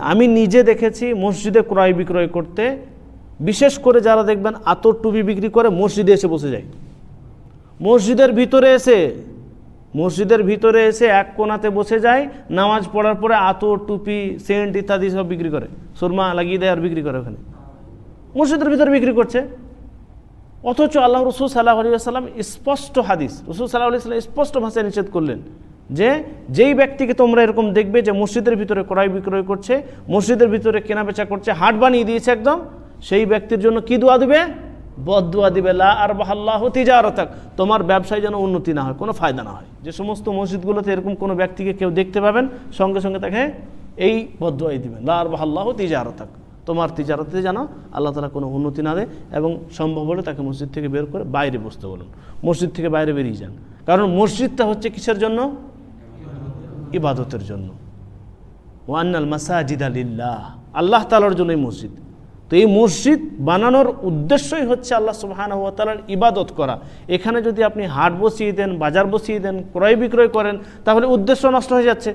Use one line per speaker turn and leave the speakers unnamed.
আমি নিজে দেখেছি মসজিদে ক্রয় বিক্রয় করতে, বিশেষ করে যারা দেখবেন আতর টুপি বিক্রি করে মসজিদে এসে বসে যায়। মসজিদের ভিতরে এসে এক কোণাতে বসে যায়, নামাজ পড়ার পরে আতর টুপি সেন্ট ইত্যাদি সব বিক্রি করে, সুরমা লাগিয়ে দেয় আর বিক্রি করে ওখানে, মসজিদের ভিতরে বিক্রি করছে। অথচ আল্লাহ রসুল সাল্লাল্লাহু আলাইহি ওয়াসাল্লাম স্পষ্ট হাদিস, রসুল সাল্লাল্লাহু আলাইহি ওয়াসাল্লাম স্পষ্ট ভাষায় নিষেধ করলেন যে যেই ব্যক্তিকে তোমরা এরকম দেখবে যে মসজিদের ভিতরে ক্রয় বিক্রয় করছে, মসজিদের ভিতরে কেনাবেচা করছে, হাট বানিয়ে দিয়েছে একদম, সেই ব্যক্তির জন্য কি দোয়া দিবে? বদদোয়া দিবে, লা আরবাহাল্লাহু তিজারাতাক, তোমার ব্যবসায় যেন উন্নতি না হয়, কোনো ফায়দা না হয়। যে সমস্ত মসজিদগুলোতে এরকম কোনো ব্যক্তিকে কেউ দেখতে পাবেন, সঙ্গে সঙ্গে তাকে এই বদদোয়াই দিবেন, লা আরবাহাল্লাহু তিজারাতাক, তোমার তিজারতে যেন আল্লাহ তাআলা কোনো উন্নতি না দেয়, এবং সম্ভব হলে তাকে মসজিদ থেকে বের করে বাইরে বসতে বলুন, মসজিদ থেকে বাইরে বেরিয়ে যান। কারণ মসজিদটা হচ্ছে কিসের জন্য? ইবাদতের জন্য। ওয়ান্নাল মাসাজিদা লিল্লাহ, আল্লাহ তাআলার জন্যই মসজিদ। তো এই মসজিদ বানানোর উদ্দেশ্যই হচ্ছে আল্লাহ সুবহানাহু ওয়া তাআলার ইবাদত করা। এখানে যদি আপনি হাট বসিয়ে দেন, বাজার বসিয়ে দেন, ক্রয় বিক্রয় করেন, তাহলে উদ্দেশ্য নষ্ট হয়ে যাচ্ছে।